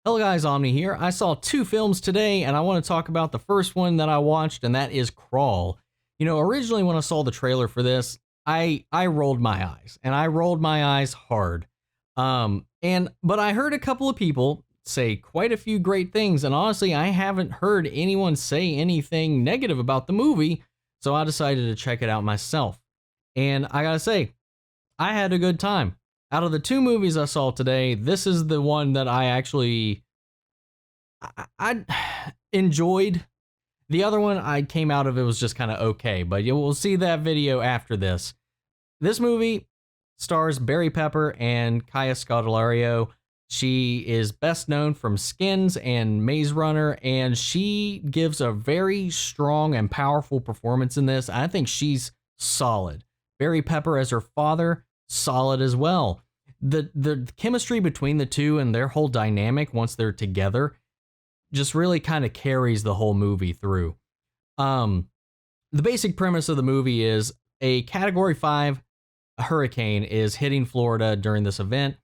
Hello guys, Omni here. I saw two films today and I want to talk about the first one that I watched, and that is Crawl. Originally when I saw the trailer for this, I rolled my eyes, and I rolled my eyes hard. But I heard a couple of people say quite a few great things, and honestly, I haven't heard anyone say anything negative about the movie, so I decided to check it out myself. And I gotta say, I had a good time. Out of the two movies I saw today, this is the one that I enjoyed. The other one I came out of, it was just kind of okay, but you will see that video after this. This movie stars Barry Pepper and Kaya Scodelario. She is best known from Skins and Maze Runner, and she gives a very strong and powerful performance in this. I think she's solid. Barry Pepper as her father, solid as well. The chemistry between the two and their whole dynamic once they're together just really kind of carries the whole movie through. The basic premise of the movie is a Category 5 hurricane is hitting Florida during this event,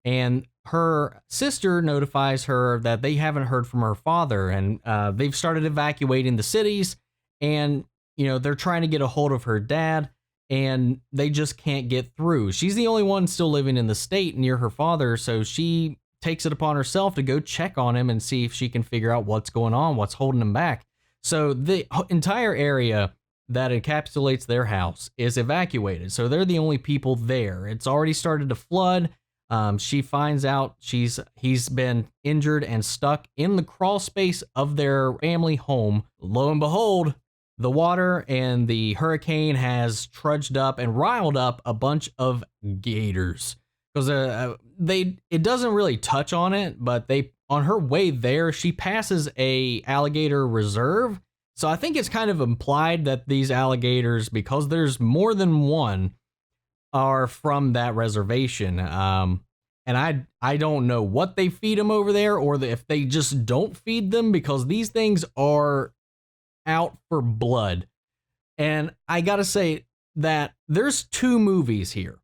and her sister notifies her that they haven't heard from her father, and they've started evacuating the cities, and they're trying to get a hold of her dad, and they just can't get through. She's the only one still living in the state near her father, so she takes it upon herself to go check on him and see if she can figure out what's going on, what's holding him back. So the entire area that encapsulates their house is evacuated, so they're the only people there. It's already started to flood. She finds out he's been injured and stuck in the crawl space of their family home. Lo and behold, the water and the hurricane has trudged up and riled up a bunch of gators. Because it doesn't really touch on it, but on her way there, she passes a alligator reserve. So I think it's kind of implied that these alligators, because there's more than one, are from that reservation. And I don't know what they feed them over there, or if they just don't feed them, because these things are out for blood. And I gotta say that there's two movies here,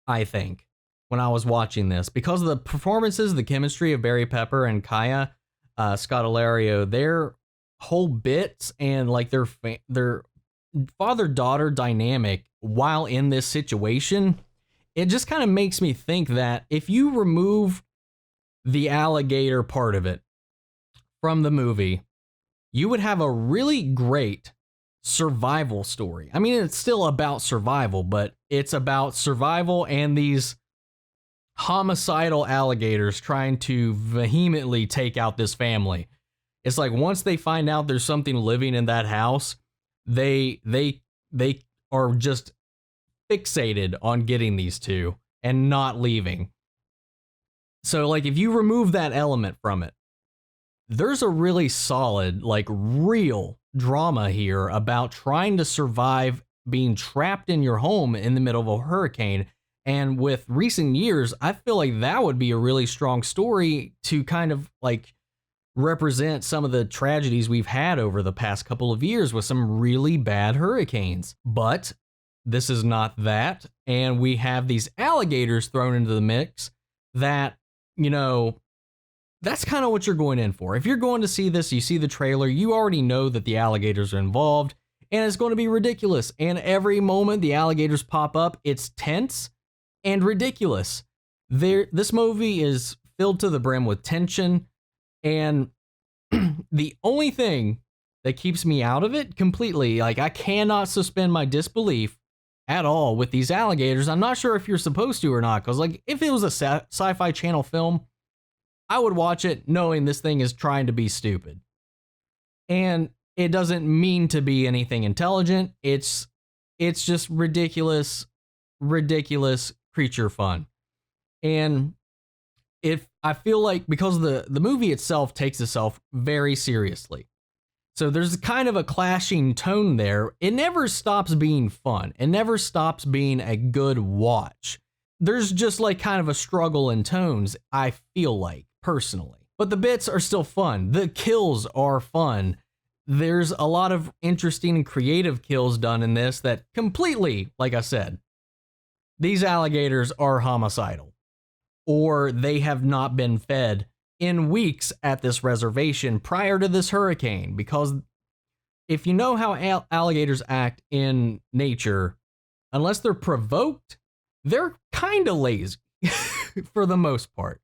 I think, when I was watching this, because of the performances, the chemistry of Barry Pepper and Kaya Scodelario, their whole bits and like their father-daughter dynamic while in this situation, it just kind of makes me think that if you remove the alligator part of it from the movie, you would have a really great survival story. I mean, it's still about survival, but it's about survival and these homicidal alligators trying to vehemently take out this family. It's like once they find out there's something living in that house, they are just fixated on getting these two and not leaving. So like if you remove that element from it, there's a really solid, like real drama here about trying to survive being trapped in your home in the middle of a hurricane. And with recent years, I feel like that would be a really strong story to kind of like represent some of the tragedies we've had over the past couple of years with some really bad hurricanes. But this is not that. And we have these alligators thrown into the mix that, that's kind of what you're going in for. If you're going to see this, you see the trailer, you already know that the alligators are involved, and it's going to be ridiculous. And every moment the alligators pop up, it's tense and ridiculous. This movie is filled to the brim with tension, and the only thing that keeps me out of it completely, like I cannot suspend my disbelief at all with these alligators. I'm not sure if you're supposed to or not, because like if it was a sci-fi channel film, I would watch it knowing this thing is trying to be stupid. And it doesn't mean to be anything intelligent. It's just ridiculous creature fun. And if I feel like because the movie itself takes itself very seriously. So there's kind of a clashing tone there. It never stops being fun. It never stops being a good watch. There's just like kind of a struggle in tones, I feel like, personally. But the bits are still fun. The kills are fun. There's a lot of interesting and creative kills done in this that completely, like I said, these alligators are homicidal, or they have not been fed in weeks at this reservation prior to this hurricane, because if you know how alligators act in nature, unless they're provoked, they're kind of lazy for the most part.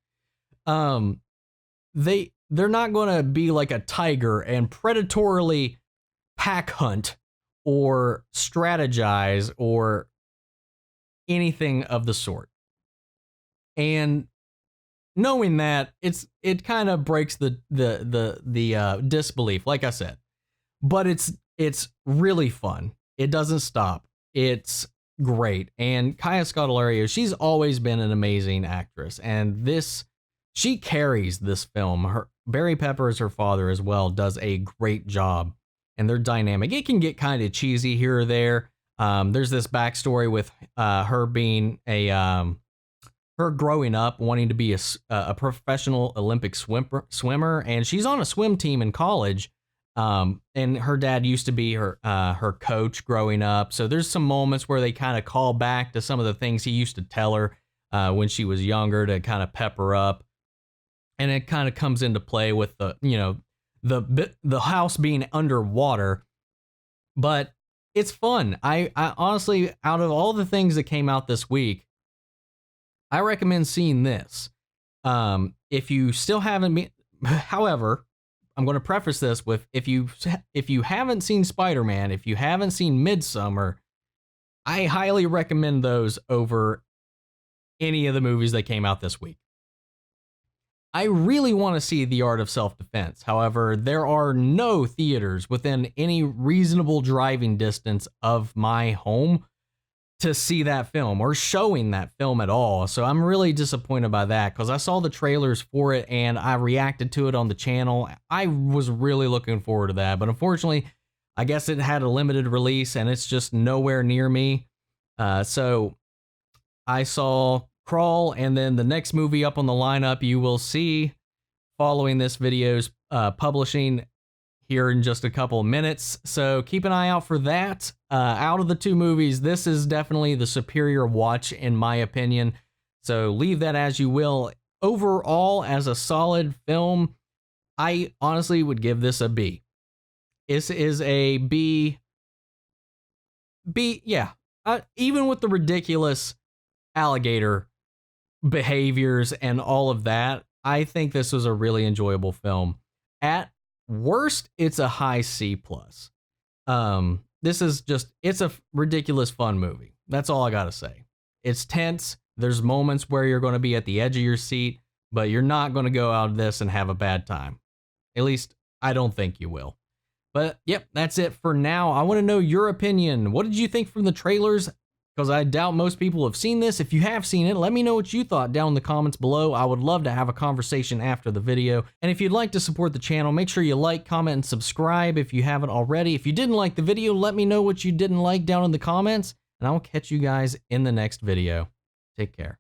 They're not going to be like a tiger and predatorily pack hunt or strategize or anything of the sort. And knowing that, it kind of breaks the disbelief, like I said. But it's really fun. It doesn't stop. It's great. And Kaya Scodelario, she's always been an amazing actress, and she carries this film. Barry Pepper, as her father as well, does a great job, and they're dynamic. It can get kind of cheesy here or there. There's this backstory with her being her growing up wanting to be a professional Olympic swimmer, and she's on a swim team in college. And her dad used to be her coach growing up. So there's some moments where they kind of call back to some of the things he used to tell her when she was younger to kind of pep her up. And it kind of comes into play with the house being underwater. But it's fun. I honestly, out of all the things that came out this week, I recommend seeing this. If you still haven't been, however, I'm going to preface this with if you haven't seen Spider-Man, if you haven't seen Midsommar, I highly recommend those over any of the movies that came out this week. I really want to see The Art of Self-Defense. However, there are no theaters within any reasonable driving distance of my home to see that film or showing that film at all. So I'm really disappointed by that, because I saw the trailers for it and I reacted to it on the channel. I was really looking forward to that, but unfortunately, I guess it had a limited release and it's just nowhere near me. So I saw Crawl, and then the next movie up on the lineup you will see following this video's publishing here in just a couple of minutes. So keep an eye out for that. Out of the two movies, this is definitely the superior watch in my opinion. So leave that as you will. Overall, as a solid film, I honestly would give this a B. This is a B. Yeah. Even with the ridiculous alligator behaviors and all of that, I think this was a really enjoyable film. At worst, it's a high C+. This is just, it's a ridiculous fun movie. That's all I gotta say. It's tense. There's moments where you're going to be at the edge of your seat, but you're not going to go out of this and have a bad time. At least, I don't think you will. But yep, that's it for now. I want to know your opinion. What did you think from the trailers? Because I doubt most people have seen this. If you have seen it, let me know what you thought down in the comments below. I would love to have a conversation after the video. And if you'd like to support the channel, make sure you like, comment, and subscribe if you haven't already. If you didn't like the video, let me know what you didn't like down in the comments, and I will catch you guys in the next video. Take care.